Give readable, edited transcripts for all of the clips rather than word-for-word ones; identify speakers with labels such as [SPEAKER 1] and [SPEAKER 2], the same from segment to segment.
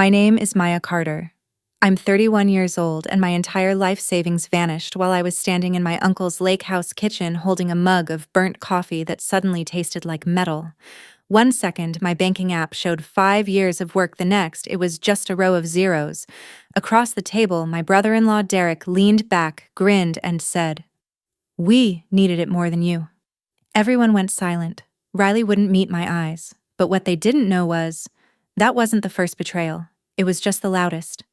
[SPEAKER 1] My name is Maya Carter. I'm 31 years old, and my entire life savings vanished while I was standing in my uncle's lakehouse kitchen holding a mug of burnt coffee that suddenly tasted like metal. One second, my banking app showed 5 years of work. The next, it was just a row of zeros. Across the table, my brother-in-law Derek leaned back, grinned, and said, "We needed it more than you." Everyone went silent. Riley wouldn't meet my eyes. But what they didn't know was, that wasn't the first betrayal. It was just the loudest.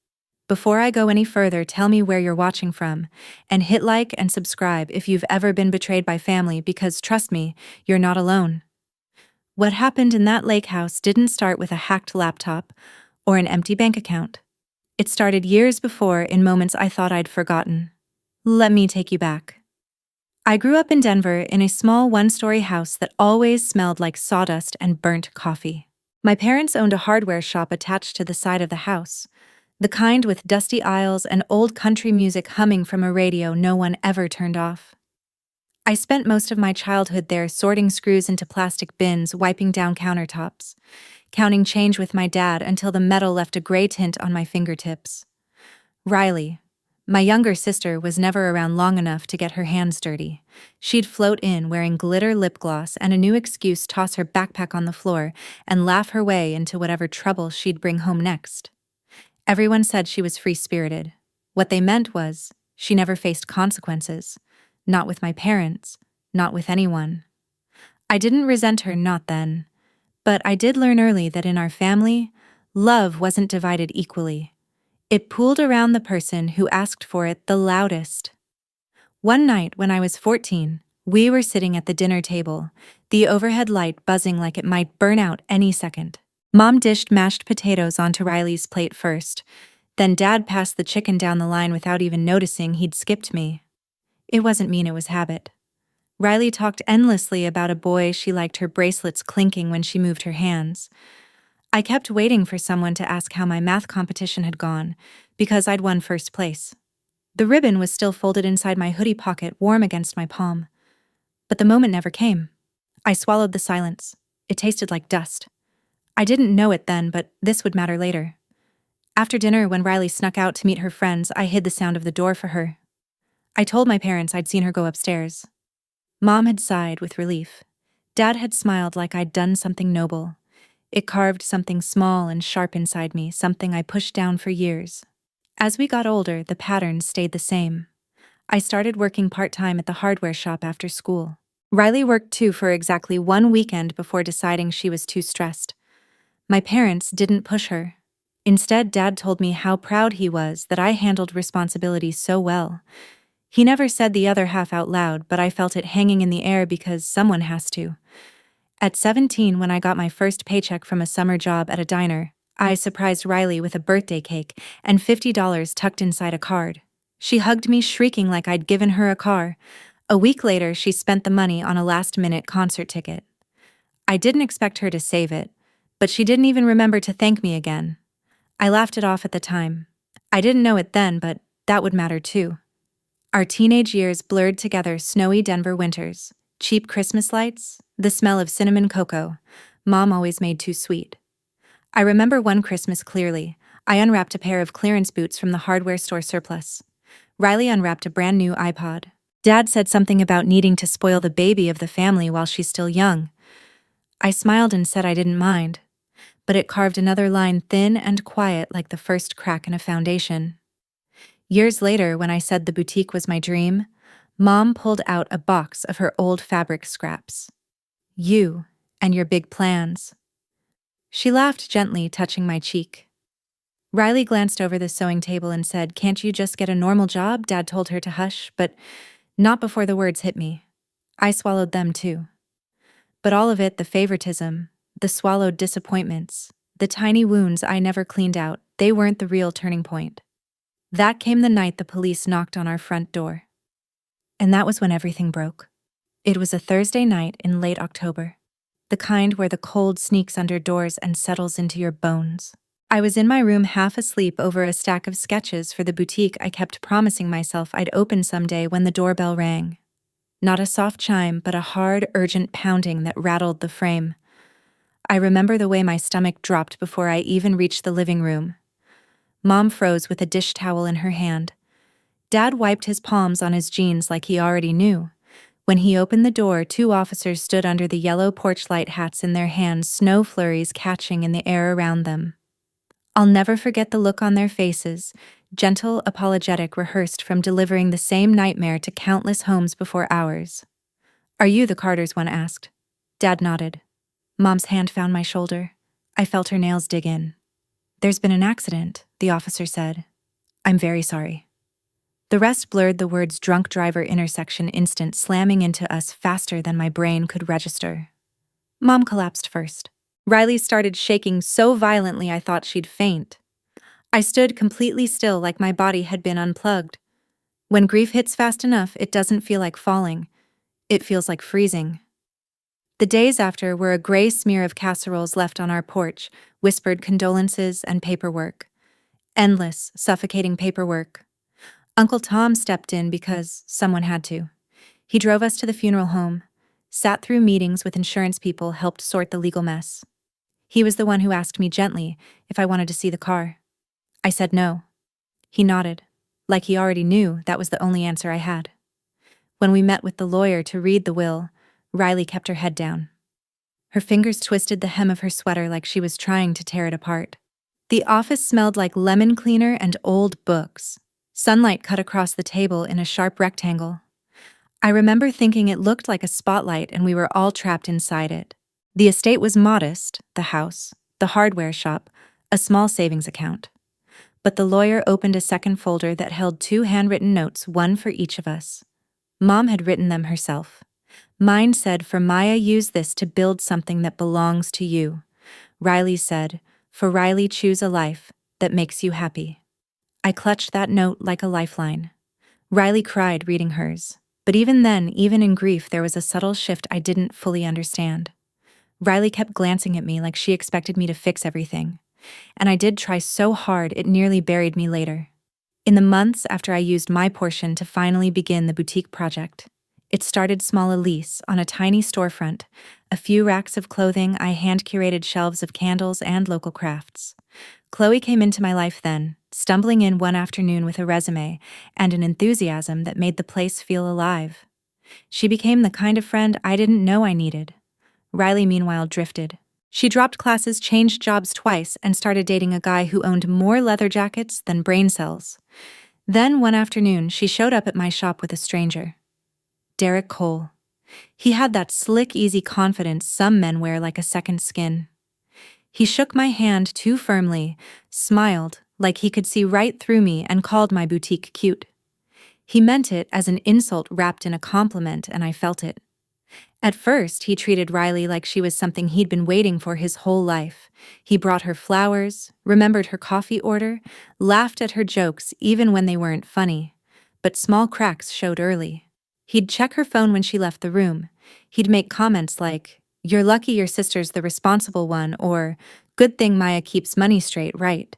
[SPEAKER 1] Before I go any further, tell me where you're watching from, and hit like and subscribe if you've ever been betrayed by family, because trust me, you're not alone. What happened in that lake house didn't start with a hacked laptop or an empty bank account. It started years before, in moments I thought I'd forgotten. Let me take you back. I grew up in Denver in a small one-story house that always smelled like sawdust and burnt coffee. My parents owned a hardware shop attached to the side of the house, the kind with dusty aisles and old country music humming from a radio no one ever turned off. I spent most of my childhood there, sorting screws into plastic bins, wiping down countertops, counting change with my dad until the metal left a gray tint on my fingertips. Riley, my younger sister, was never around long enough to get her hands dirty. She'd float in wearing glitter lip gloss and a new excuse, toss her backpack on the floor, and laugh her way into whatever trouble she'd bring home next. Everyone said she was free-spirited. What they meant was, she never faced consequences. Not with my parents, not with anyone. I didn't resent her, not then. But I did learn early that in our family, love wasn't divided equally. It pooled around the person who asked for it the loudest. One night when I was 14, we were sitting at the dinner table, the overhead light buzzing like it might burn out any second. Mom dished mashed potatoes onto Riley's plate first, then Dad passed the chicken down the line without even noticing he'd skipped me. It wasn't mean, it was habit. Riley talked endlessly about a boy she liked, her bracelets clinking when she moved her hands. I kept waiting for someone to ask how my math competition had gone, because I'd won first place. The ribbon was still folded inside my hoodie pocket, warm against my palm. But the moment never came. I swallowed the silence. It tasted like dust. I didn't know it then, but this would matter later. After dinner, when Riley snuck out to meet her friends, I hid the sound of the door for her. I told my parents I'd seen her go upstairs. Mom had sighed with relief. Dad had smiled like I'd done something noble. It carved something small and sharp inside me, something I pushed down for years. As we got older, the patterns stayed the same. I started working part-time at the hardware shop after school. Riley worked too for exactly 1 weekend before deciding she was too stressed. My parents didn't push her. Instead, Dad told me how proud he was that I handled responsibility so well. He never said the other half out loud, but I felt it hanging in the air because someone has to. At 17, when I got my first paycheck from a summer job at a diner, I surprised Riley with a birthday cake and $50 tucked inside a card. She hugged me, shrieking like I'd given her a car. A week later, she spent the money on a last-minute concert ticket. I didn't expect her to save it, but she didn't even remember to thank me again. I laughed it off at the time. I didn't know it then, but that would matter too. Our teenage years blurred together: snowy Denver winters, cheap Christmas lights, the smell of cinnamon cocoa. Mom always made too sweet. I remember one Christmas clearly. I unwrapped a pair of clearance boots from the hardware store surplus. Riley unwrapped a brand new iPod. Dad said something about needing to spoil the baby of the family while she's still young. I smiled and said I didn't mind, but it carved another line, thin and quiet like the first crack in a foundation. Years later, when I said the boutique was my dream, Mom pulled out a box of her old fabric scraps. "You and your big plans." She laughed gently, touching my cheek. Riley glanced over the sewing table and said, "Can't you just get a normal job?" Dad told her to hush, but not before the words hit me. I swallowed them too. But all of it, the favoritism, the swallowed disappointments, the tiny wounds I never cleaned out, they weren't the real turning point. That came the night the police knocked on our front door. And that was when everything broke. It was a Thursday night in late October, the kind where the cold sneaks under doors and settles into your bones. I was in my room, half asleep, over a stack of sketches for the boutique I kept promising myself I'd open someday, when the doorbell rang. Not a soft chime, but a hard, urgent pounding that rattled the frame. I remember the way my stomach dropped before I even reached the living room. Mom froze with a dish towel in her hand. Dad wiped his palms on his jeans like he already knew. When he opened the door, 2 officers stood under the yellow porch light, hats in their hands, snow flurries catching in the air around them. I'll never forget the look on their faces, gentle, apologetic, rehearsed from delivering the same nightmare to countless homes before ours. "Are you the Carters?" one asked. Dad nodded. Mom's hand found my shoulder. I felt her nails dig in. "There's been an accident," the officer said. "I'm very sorry." The rest blurred the words drunk driver intersection instant, slamming into us faster than my brain could register. Mom collapsed first. Riley started shaking so violently I thought she'd faint. I stood completely still, like my body had been unplugged. When grief hits fast enough, it doesn't feel like falling. It feels like freezing. The days after were a gray smear of casseroles left on our porch, whispered condolences and paperwork. Endless, suffocating paperwork. Uncle Tom stepped in because someone had to. He drove us to the funeral home, sat through meetings with insurance people, helped sort the legal mess. He was the one who asked me gently if I wanted to see the car. I said no. He nodded, like he already knew that was the only answer I had. When we met with the lawyer to read the will, Riley kept her head down. Her fingers twisted the hem of her sweater like she was trying to tear it apart. The office smelled like lemon cleaner and old books. Sunlight cut across the table in a sharp rectangle. I remember thinking it looked like a spotlight and we were all trapped inside it. The estate was modest, the house, the hardware shop, a small savings account. But the lawyer opened a second folder that held 2 handwritten notes, one for each of us. Mom had written them herself. Mine said, "For Maya, use this to build something that belongs to you." Riley said, "For Riley, choose a life that makes you happy." I clutched that note like a lifeline. Riley cried reading hers. But even then, even in grief, there was a subtle shift I didn't fully understand. Riley kept glancing at me like she expected me to fix everything. And I did try so hard it nearly buried me later. In the months after I used my portion to finally begin the boutique project, it started small, a lease on a tiny storefront, a few racks of clothing, I hand-curated shelves of candles and local crafts. Chloe came into my life then, stumbling in one afternoon with a resume and an enthusiasm that made the place feel alive. She became the kind of friend I didn't know I needed. Riley, meanwhile, drifted. She dropped classes, changed jobs twice, and started dating a guy who owned more leather jackets than brain cells. Then, one afternoon, she showed up at my shop with a stranger. Derek Cole. He had that slick, easy confidence some men wear like a second skin. He shook my hand too firmly, smiled like he could see right through me, and called my boutique cute. He meant it as an insult wrapped in a compliment, and I felt it. At first, he treated Riley like she was something he'd been waiting for his whole life. He brought her flowers, remembered her coffee order, laughed at her jokes even when they weren't funny. But small cracks showed early. He'd check her phone when she left the room. He'd make comments like, "You're lucky your sister's the responsible one," or, "Good thing Maya keeps money straight, right?"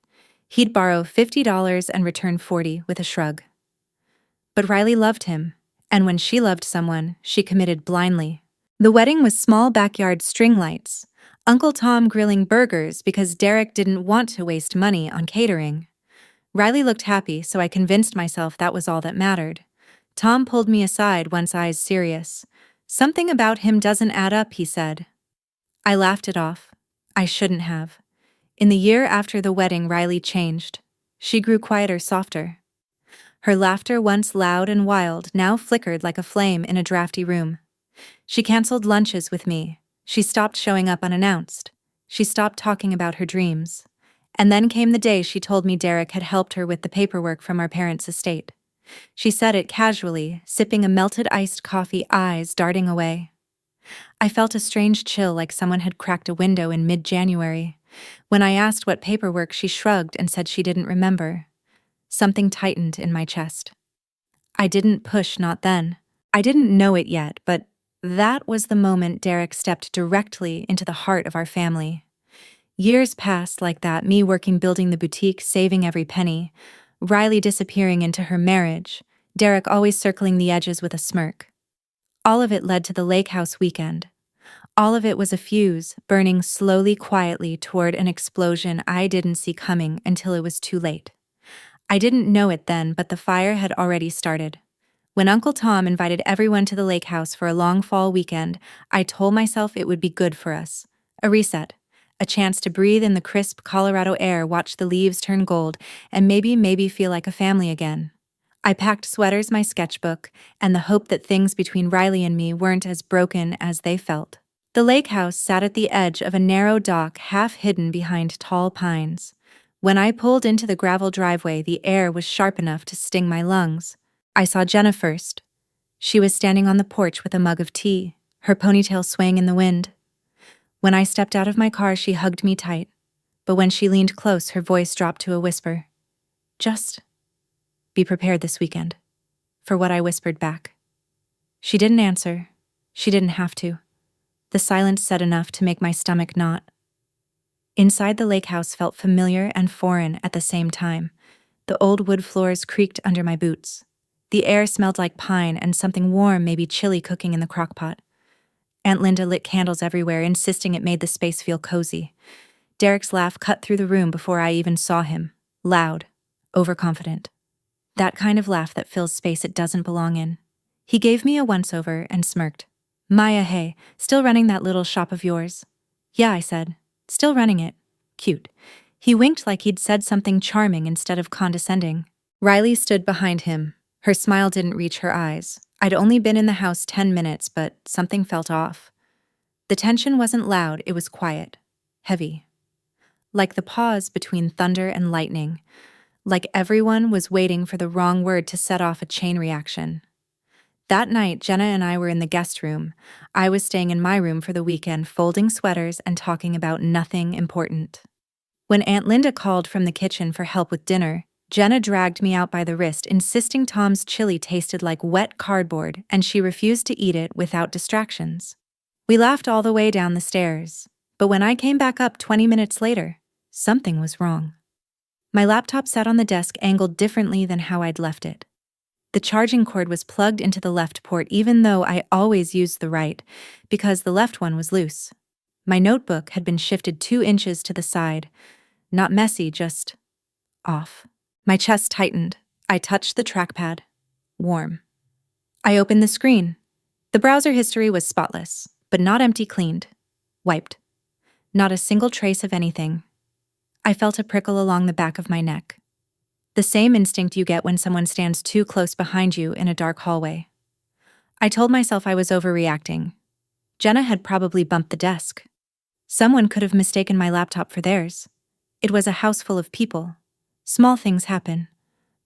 [SPEAKER 1] He'd borrow $50 and return 40 with a shrug. But Riley loved him, and when she loved someone, she committed blindly. The wedding was small backyard string lights, Uncle Tom grilling burgers because Derek didn't want to waste money on catering. Riley looked happy, so I convinced myself that was all that mattered. Tom pulled me aside, once, eyes serious. "Something about him doesn't add up," he said. I laughed it off. I shouldn't have. In the year after the wedding, Riley changed. She grew quieter, softer. Her laughter, once loud and wild, now flickered like a flame in a drafty room. She canceled lunches with me. She stopped showing up unannounced. She stopped talking about her dreams. And then came the day she told me Derek had helped her with the paperwork from our parents' estate. She said it casually, sipping a melted iced coffee, eyes darting away. I felt a strange chill, like someone had cracked a window in mid-January. When I asked what paperwork, she shrugged and said she didn't remember. Something tightened in my chest. I didn't push, not then. I didn't know it yet, but that was the moment Derek stepped directly into the heart of our family. Years passed like that, me working, building the boutique, saving every penny. Riley disappearing into her marriage, Derek always circling the edges with a smirk. All of it led to the lakehouse weekend. All of it was a fuse, burning slowly, quietly toward an explosion I didn't see coming until it was too late. I didn't know it then, but the fire had already started. When Uncle Tom invited everyone to the lake house for a long fall weekend, I told myself it would be good for us. A reset. A chance to breathe in the crisp Colorado air, watch the leaves turn gold, and maybe feel like a family again. I packed sweaters, my sketchbook, and the hope that things between Riley and me weren't as broken as they felt. The lake house sat at the edge of a narrow dock half hidden behind tall pines. When I pulled into the gravel driveway, the air was sharp enough to sting my lungs. I saw Jenna first. She was standing on the porch with a mug of tea, her ponytail swaying in the wind. When I stepped out of my car, she hugged me tight, but when she leaned close, her voice dropped to a whisper. Just be prepared this weekend. For what I whispered back. She didn't answer. She didn't have to. The silence said enough to make my stomach knot. Inside the lake house felt familiar and foreign at the same time. The old wood floors creaked under my boots. The air smelled like pine and something warm, maybe chili, cooking in the crock pot. Aunt Linda lit candles everywhere, insisting it made the space feel cozy. Derek's laugh cut through the room before I even saw him. Loud, overconfident. That kind of laugh that fills space it doesn't belong in. He gave me a once-over and smirked. Maya, hey, still running that little shop of yours? Yeah, I said. Still running it. Cute. He winked like he'd said something charming instead of condescending. Riley stood behind him. Her smile didn't reach her eyes. I'd only been in the house 10 minutes, but something felt off. The tension wasn't loud, it was quiet. Heavy. Like the pause between thunder and lightning. Like everyone was waiting for the wrong word to set off a chain reaction. That night, Jenna and I were in the guest room. I was staying in my room for the weekend, folding sweaters and talking about nothing important. When Aunt Linda called from the kitchen for help with dinner, Jenna dragged me out by the wrist, insisting Tom's chili tasted like wet cardboard and she refused to eat it without distractions. We laughed all the way down the stairs, but when I came back up 20 minutes later, something was wrong. My laptop sat on the desk, angled differently than how I'd left it. The charging cord was plugged into the left port, even though I always used the right, because the left one was loose. My notebook had been shifted 2 inches to the side. Not messy, just off. My chest tightened. I touched the trackpad. Warm. I opened the screen. The browser history was spotless, but not empty, cleaned. Wiped. Not a single trace of anything. I felt a prickle along the back of my neck. The same instinct you get when someone stands too close behind you in a dark hallway. I told myself I was overreacting. Jenna had probably bumped the desk. Someone could have mistaken my laptop for theirs. It was a house full of people. Small things happen.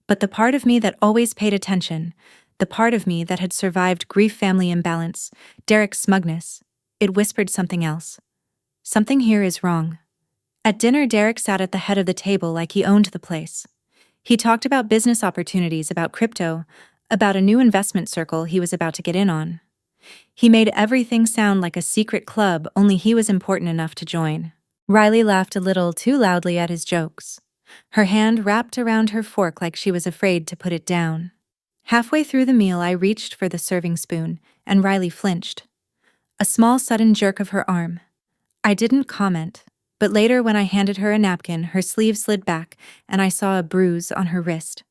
[SPEAKER 1] But the part of me that always paid attention, the part of me that had survived grief, family imbalance, Derek's smugness, it whispered something else. Something here is wrong. At dinner, Derek sat at the head of the table like he owned the place. He talked about business opportunities, about crypto, about a new investment circle he was about to get in on. He made everything sound like a secret club, only he was important enough to join. Riley laughed a little too loudly at his jokes. Her hand wrapped around her fork like she was afraid to put it down. Halfway through the meal, I reached for the serving spoon, and Riley flinched. A small sudden jerk of her arm. I didn't comment. But later, when I handed her a napkin, her sleeve slid back, and I saw a bruise on her wrist.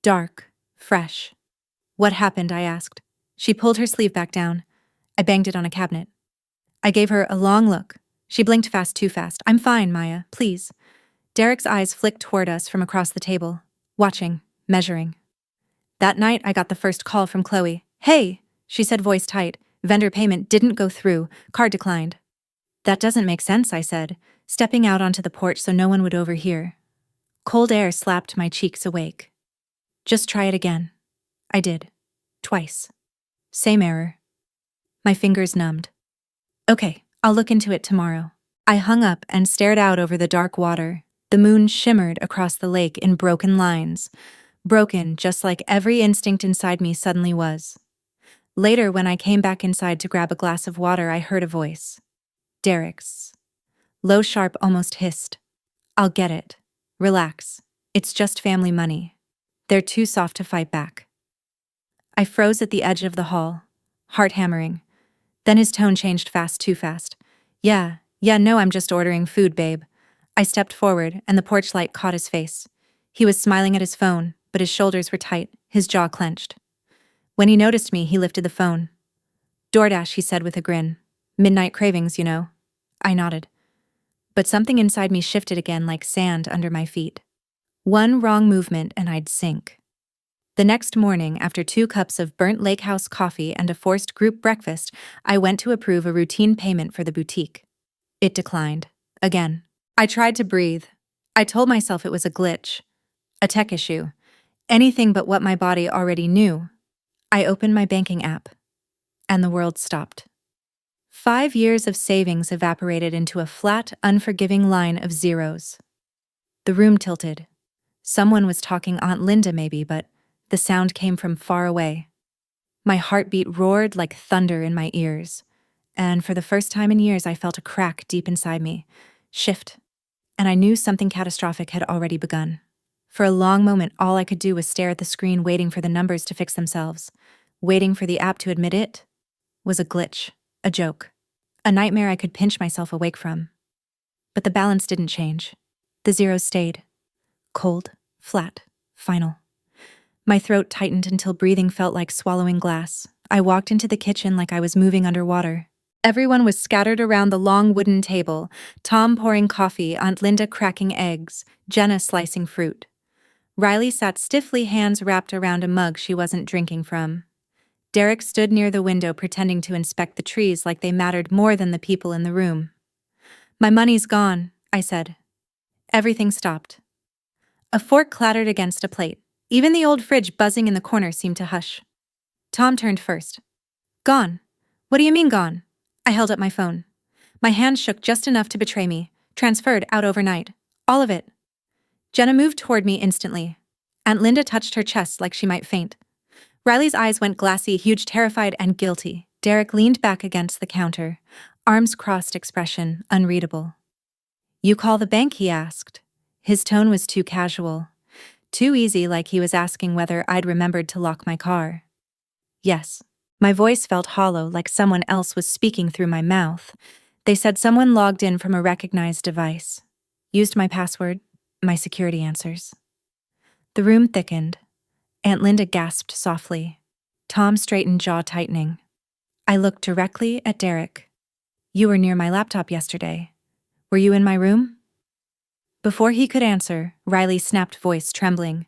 [SPEAKER 1] Dark, fresh. What happened? I asked. She pulled her sleeve back down. I banged it on a cabinet. I gave her a long look. She blinked fast, too fast. I'm fine, Maya, please. Derek's eyes flicked toward us from across the table, watching, measuring. That night, I got the first call from Chloe. Hey, she said, voice tight. Vendor payment didn't go through. Card declined. That doesn't make sense, I said, stepping out onto the porch so no one would overhear. Cold air slapped my cheeks awake. Just try it again. I did. Twice. Same error. My fingers numbed. Okay, I'll look into it tomorrow. I hung up and stared out over the dark water. The moon shimmered across the lake in broken lines. Broken, just like every instinct inside me suddenly was. Later, when I came back inside to grab a glass of water, I heard a voice. Derek's. Low, sharp, almost hissed. I'll get it. Relax. It's just family money. They're too soft to fight back. I froze at the edge of the hall, heart hammering. Then his tone changed fast, too fast. Yeah, no, I'm just ordering food, babe. I stepped forward, and the porch light caught his face. He was smiling at his phone, but his shoulders were tight, his jaw clenched. When he noticed me, he lifted the phone. DoorDash, he said with a grin. Midnight cravings, you know. I nodded. But something inside me shifted again like sand under my feet. One wrong movement and I'd sink. The next morning, after 2 cups of burnt lakehouse coffee and a forced group breakfast, I went to approve a routine payment for the boutique. It declined. Again. I tried to breathe. I told myself it was a glitch. A tech issue. Anything but what my body already knew. I opened my banking app. And the world stopped. 5 years of savings evaporated into a flat, unforgiving line of zeros. The room tilted. Someone was talking Aunt Linda maybe, but the sound came from far away. My heartbeat roared like thunder in my ears, and for the first time in years I felt a crack deep inside me, shift, and I knew something catastrophic had already begun. For a long moment, all I could do was stare at the screen, waiting for the numbers to fix themselves, waiting for the app to admit it was a glitch, a joke, a nightmare I could pinch myself awake from. But the balance didn't change. The zeros stayed. Cold, flat, final. My throat tightened until breathing felt like swallowing glass. I walked into the kitchen like I was moving underwater. Everyone was scattered around the long wooden table, Tom pouring coffee, Aunt Linda cracking eggs, Jenna slicing fruit. Riley sat stiffly, hands wrapped around a mug she wasn't drinking from. Derek stood near the window pretending to inspect the trees like they mattered more than the people in the room. My money's gone, I said. Everything stopped. A fork clattered against a plate. Even the old fridge buzzing in the corner seemed to hush. Tom turned first. Gone? What do you mean gone? I held up my phone. My hand shook just enough to betray me. Transferred out overnight. All of it. Jenna moved toward me instantly. Aunt Linda touched her chest like she might faint. Riley's eyes went glassy, huge, terrified, and guilty. Derek leaned back against the counter, arms crossed, expression unreadable. You call the bank? He asked. His tone was too casual. Too easy, like he was asking whether I'd remembered to lock my car. Yes. My voice felt hollow, like someone else was speaking through my mouth. They said someone logged in from a recognized device. Used my password, my security answers. The room thickened. Aunt Linda gasped softly. Tom straightened, jaw tightening. I looked directly at Derek. You were near my laptop yesterday. Were you in my room? Before he could answer, Riley snapped, voice trembling.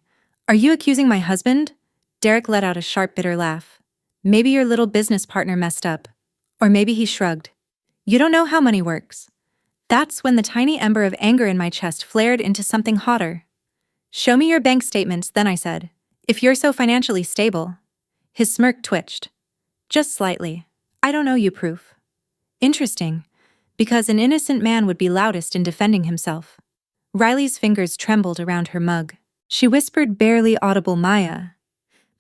[SPEAKER 1] Are you accusing my husband? Derek let out a sharp, bitter laugh. Maybe your little business partner messed up. Or maybe he shrugged. You don't know how money works. That's when the tiny ember of anger in my chest flared into something hotter. Show me your bank statements, then I said. If you're so financially stable. His smirk twitched. Just slightly. I don't know you proof. Interesting, because an innocent man would be loudest in defending himself. Riley's fingers trembled around her mug. She whispered barely audible Maya.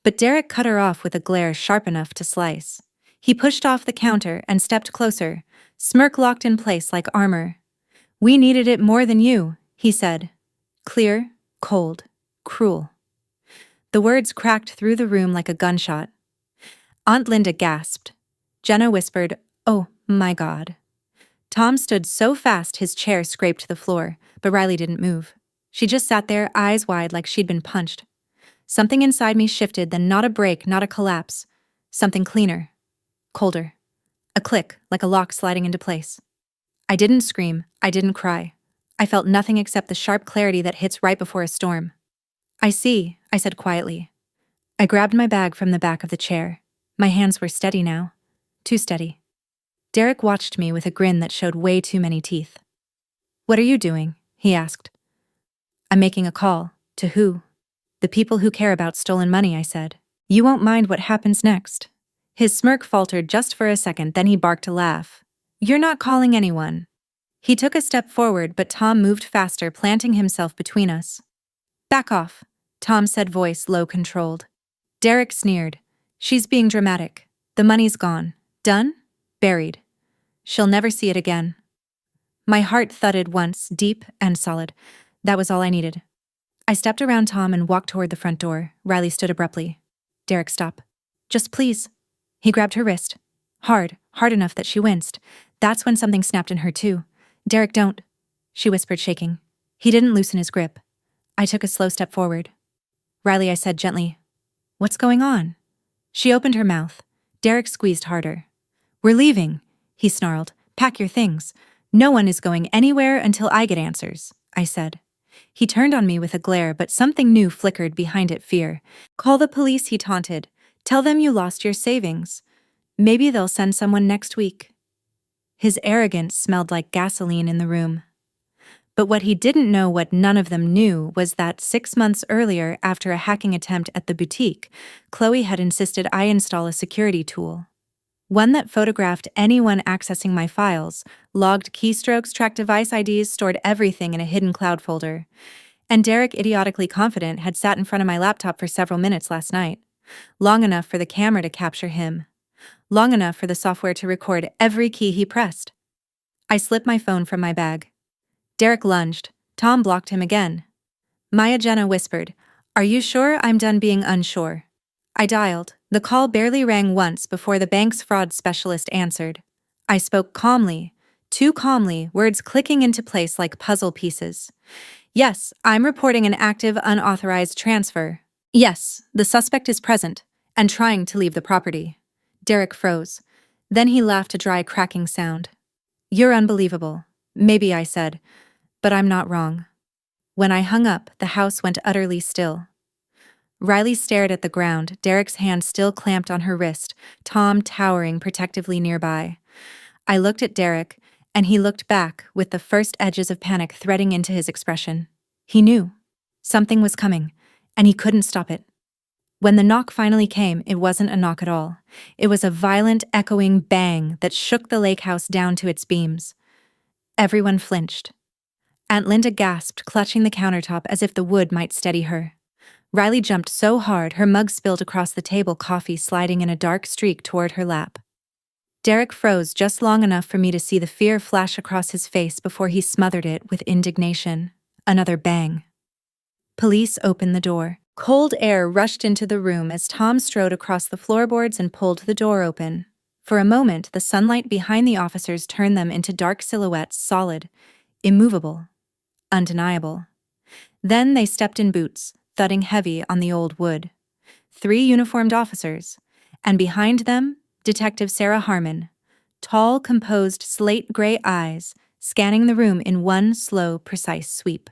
[SPEAKER 1] But Derek cut her off with a glare sharp enough to slice. He pushed off the counter and stepped closer, smirk locked in place like armor. We needed it more than you, he said. Clear, cold, cruel. The words cracked through the room like a gunshot. Aunt Linda gasped. Jenna whispered, Oh, my God. Tom stood so fast his chair scraped the floor, but Riley didn't move. She just sat there, eyes wide like she'd been punched. Something inside me shifted, then not a break, not a collapse. Something cleaner. Colder. A click, like a lock sliding into place. I didn't scream, I didn't cry. I felt nothing except the sharp clarity that hits right before a storm. I see, I said quietly. I grabbed my bag from the back of the chair. My hands were steady now. Too steady. Derek watched me with a grin that showed way too many teeth. What are you doing? He asked. I'm making a call. To who? The people who care about stolen money, I said. You won't mind what happens next. His smirk faltered just for a second, then he barked a laugh. You're not calling anyone. He took a step forward, but Tom moved faster, planting himself between us. Back off, Tom said, voice low, controlled. Derek sneered. She's being dramatic. The money's gone. Done? Buried. She'll never see it again. My heart thudded once, deep and solid. That was all I needed. I stepped around Tom and walked toward the front door. Riley stood abruptly. Derek, stop. Just please. He grabbed her wrist. Hard, hard enough that she winced. That's when something snapped in her too. "Derek, don't," she whispered, shaking. He didn't loosen his grip. I took a slow step forward. "Riley," I said gently. "What's going on?" She opened her mouth. Derek squeezed harder. "We're leaving," he snarled. "Pack your things. No one is going anywhere until I get answers," I said. He turned on me with a glare, but something new flickered behind it, fear. "Call the police," he taunted. "Tell them you lost your savings. Maybe they'll send someone next week." His arrogance smelled like gasoline in the room. But what he didn't know, what none of them knew, was that 6 months earlier, after a hacking attempt at the boutique, Chloe had insisted I install a security tool. One that photographed anyone accessing my files, logged keystrokes, tracked device IDs, stored everything in a hidden cloud folder. And Derek, idiotically confident, had sat in front of my laptop for several minutes last night. Long enough for the camera to capture him. Long enough for the software to record every key he pressed. I slipped my phone from my bag. Derek lunged. Tom blocked him again. Maya Jenna whispered, "Are you sure?" "I'm done being unsure." I dialed. The call barely rang once before the bank's fraud specialist answered. I spoke calmly, too calmly, words clicking into place like puzzle pieces. "Yes, I'm reporting an active, unauthorized transfer. Yes, the suspect is present and trying to leave the property." Derek froze. Then he laughed, a dry, cracking sound. "You're unbelievable." "Maybe," I said, "but I'm not wrong." When I hung up, the house went utterly still. Riley stared at the ground, Derek's hand still clamped on her wrist, Tom towering protectively nearby. I looked at Derek, and he looked back, with the first edges of panic threading into his expression. He knew. Something was coming, and he couldn't stop it. When the knock finally came, it wasn't a knock at all. It was a violent, echoing bang that shook the lake house down to its beams. Everyone flinched. Aunt Linda gasped, clutching the countertop as if the wood might steady her. Riley jumped so hard her mug spilled across the table, coffee sliding in a dark streak toward her lap. Derek froze just long enough for me to see the fear flash across his face before he smothered it with indignation. Another bang. Police opened the door. Cold air rushed into the room as Tom strode across the floorboards and pulled the door open. For a moment, the sunlight behind the officers turned them into dark silhouettes, solid, immovable, undeniable. Then they stepped in boots, thudding heavy on the old wood. 3 uniformed officers, and behind them, Detective Sarah Harmon, tall, composed, slate-gray eyes, scanning the room in one slow, precise sweep.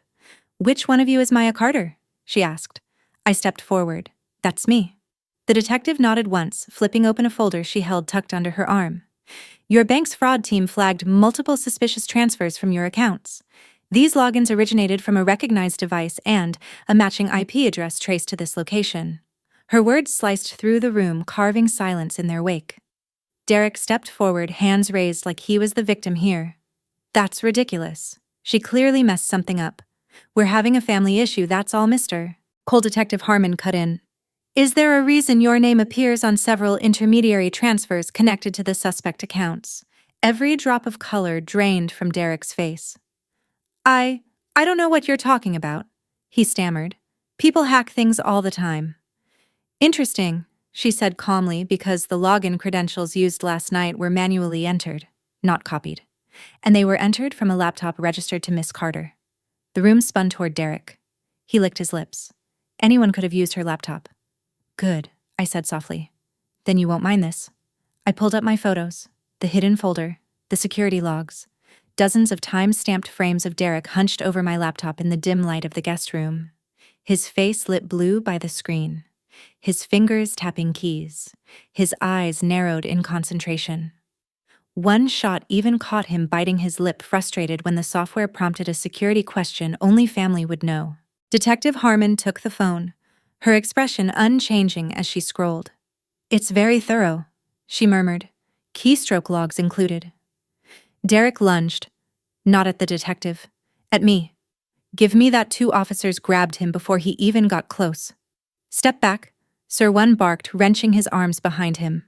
[SPEAKER 1] "Which one of you is Maya Carter?" she asked. I stepped forward. "That's me." The detective nodded once, flipping open a folder she held tucked under her arm. "Your bank's fraud team flagged multiple suspicious transfers from your accounts. These logins originated from a recognized device and a matching IP address traced to this location." Her words sliced through the room, carving silence in their wake. Derek stepped forward, hands raised like he was the victim here. "That's ridiculous. She clearly messed something up. We're having a family issue, that's all, mister." Cold Detective Harmon cut in. "Is there a reason your name appears on several intermediary transfers connected to the suspect accounts?" Every drop of color drained from Derek's face. I don't know what you're talking about," he stammered. "People hack things all the time." "Interesting," she said calmly, because the login credentials used last night were manually entered, not copied. And they were entered from a laptop registered to Miss Carter. The room spun toward Derek. He licked his lips. Anyone could have used her laptop. "Good," I said softly. "Then you won't mind this." I pulled up my photos, the hidden folder, the security logs. Dozens of time-stamped frames of Derek hunched over my laptop in the dim light of the guest room. His face lit blue by the screen. His fingers tapping keys. His eyes narrowed in concentration. One shot even caught him biting his lip, frustrated when the software prompted a security question only family would know. Detective Harmon took the phone, her expression unchanging as she scrolled. "It's very thorough," she murmured, "keystroke logs included." Derek lunged, not at the detective, at me. "Give me that." 2 officers grabbed him before he even got close. "Step back," Sir One barked, wrenching his arms behind him.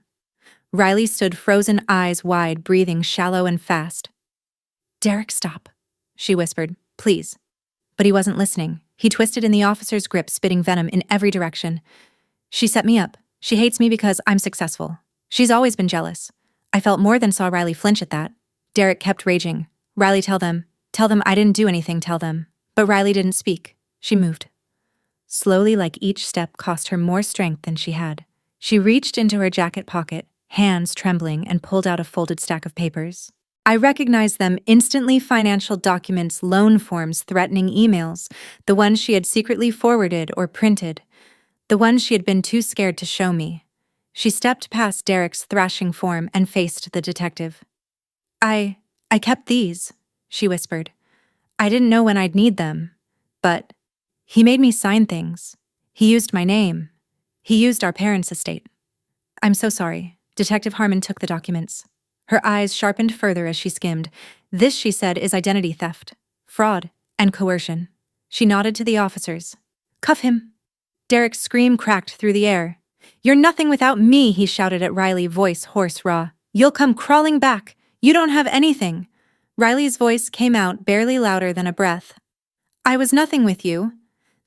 [SPEAKER 1] Riley stood frozen, eyes wide, breathing shallow and fast. "Derek, stop," she whispered, "please." But he wasn't listening. He twisted in the officer's grip, spitting venom in every direction. "She set me up. She hates me because I'm successful. She's always been jealous. I felt more than saw Riley flinch at that. Derek kept raging. Riley, tell them I didn't do anything, tell them. But Riley didn't speak. She moved. Slowly, like each step cost her more strength than she had. She reached into her jacket pocket, hands trembling, and pulled out a folded stack of papers. I recognized them instantly: financial documents, loan forms, threatening emails, the ones she had secretly forwarded or printed, the ones she had been too scared to show me. She stepped past Derek's thrashing form and faced the detective. I kept these, she whispered. I didn't know when I'd need them, but he made me sign things. He used my name. He used our parents' estate. I'm so sorry. Detective Harmon took the documents. Her eyes sharpened further as she skimmed. This, she said, is identity theft, fraud, and coercion. She nodded to the officers. Cuff him. Derek's scream cracked through the air. You're nothing without me, he shouted at Riley, voice hoarse, raw. You'll come crawling back. You don't have anything. Riley's voice came out barely louder than a breath. I was nothing with you.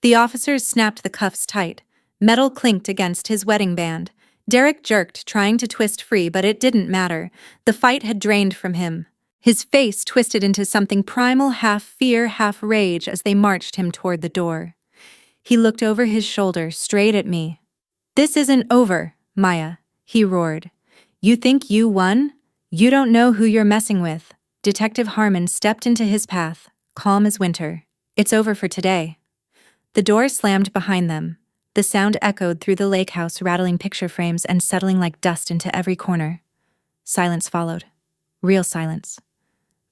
[SPEAKER 1] The officers snapped the cuffs tight. Metal clinked against his wedding band. Derek jerked, trying to twist free, but it didn't matter. The fight had drained from him. His face twisted into something primal, half fear, half rage, as they marched him toward the door. He looked over his shoulder, straight at me. This isn't over, Maya, he roared. You think you won? You don't know who you're messing with. Detective Harmon stepped into his path, calm as winter. It's over for today. The door slammed behind them. The sound echoed through the lakehouse, rattling picture frames and settling like dust into every corner. Silence followed. Real silence.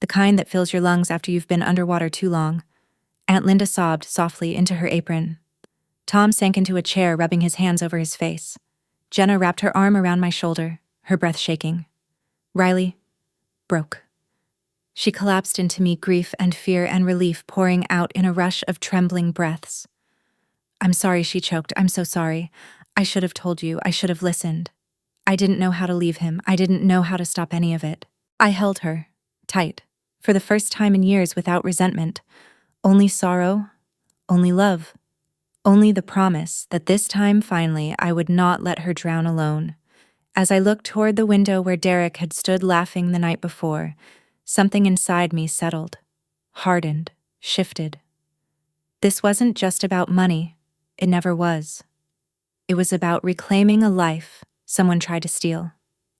[SPEAKER 1] The kind that fills your lungs after you've been underwater too long. Aunt Linda sobbed softly into her apron. Tom sank into a chair, rubbing his hands over his face. Jenna wrapped her arm around my shoulder, her breath shaking. Riley broke. She collapsed into me, grief and fear and relief pouring out in a rush of trembling breaths. I'm sorry, she choked. I'm so sorry. I should have told you. I should have listened. I didn't know how to leave him. I didn't know how to stop any of it. I held her, tight, for the first time in years, without resentment. Only sorrow, only love, only the promise that this time, finally, I would not let her drown alone. As I looked toward the window where Derek had stood laughing the night before, something inside me settled, hardened, shifted. This wasn't just about money. It never was. It was about reclaiming a life someone tried to steal.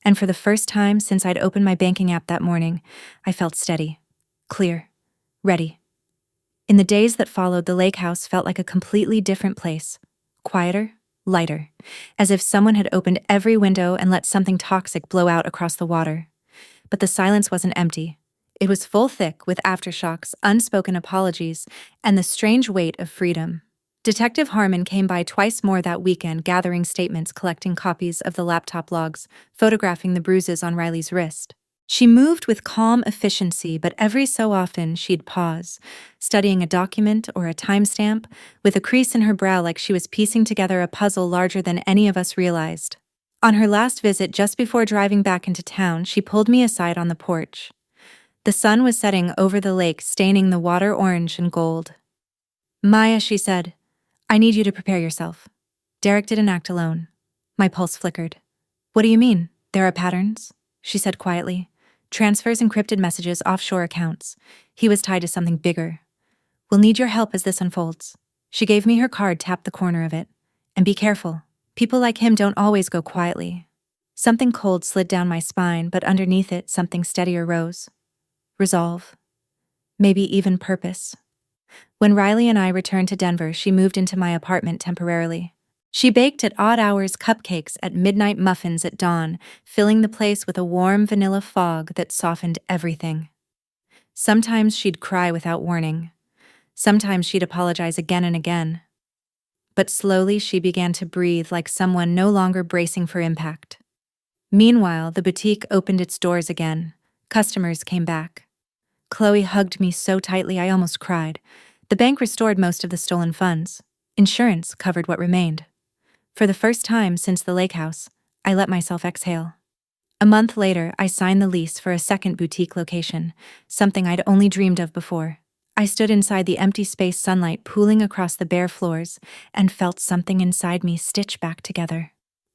[SPEAKER 1] And for the first time since I'd opened my banking app that morning, I felt steady, clear, ready. In the days that followed, the lakehouse felt like a completely different place. Quieter, lighter, as if someone had opened every window and let something toxic blow out across the water. But the silence wasn't empty. It was full thick with aftershocks, unspoken apologies, and the strange weight of freedom. Detective Harmon came by twice more that weekend, gathering statements, collecting copies of the laptop logs, photographing the bruises on Riley's wrist. She moved with calm efficiency, but every so often she'd pause, studying a document or a timestamp, with a crease in her brow like she was piecing together a puzzle larger than any of us realized. On her last visit, just before driving back into town, she pulled me aside on the porch. The sun was setting over the lake, staining the water orange and gold. Maya, she said, I need you to prepare yourself. Derek didn't act alone. My pulse flickered. What do you mean? There are patterns? She said quietly. Transfers, encrypted messages, offshore accounts. He was tied to something bigger. We'll need your help as this unfolds. She gave me her card, tapped the corner of it. And be careful. People like him don't always go quietly. Something cold slid down my spine, but underneath it, something steadier rose. Resolve. Maybe even purpose. When Riley and I returned to Denver, she moved into my apartment temporarily. She baked at odd hours, cupcakes at midnight, muffins at dawn, filling the place with a warm vanilla fog that softened everything. Sometimes she'd cry without warning. Sometimes she'd apologize again and again. But slowly she began to breathe like someone no longer bracing for impact. Meanwhile, the boutique opened its doors again. Customers came back. Chloe hugged me so tightly I almost cried. The bank restored most of the stolen funds. Insurance covered what remained. For the first time since the lakehouse, I let myself exhale. A month later, I signed the lease for a second boutique location, something I'd only dreamed of before. I stood inside the empty space, sunlight pooling across the bare floors, and felt something inside me stitch back together.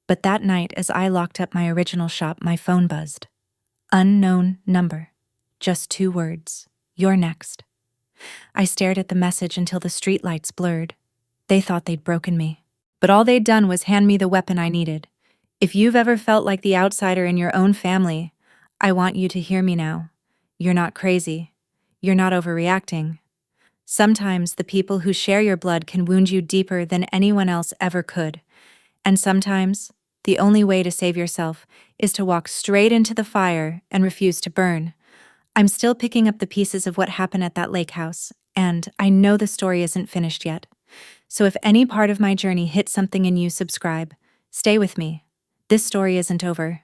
[SPEAKER 1] But that night, as I locked up my original shop, my phone buzzed. Unknown number. Just 2 words. You're next. I stared at the message until the streetlights blurred. They thought they'd broken me. But all they'd done was hand me the weapon I needed. If you've ever felt like the outsider in your own family, I want you to hear me now. You're not crazy. You're not overreacting. Sometimes the people who share your blood can wound you deeper than anyone else ever could. And sometimes, the only way to save yourself is to walk straight into the fire and refuse to burn. I'm still picking up the pieces of what happened at that lake house, and I know the story isn't finished yet. So if any part of my journey hit something in you, subscribe. Stay with me. This story isn't over.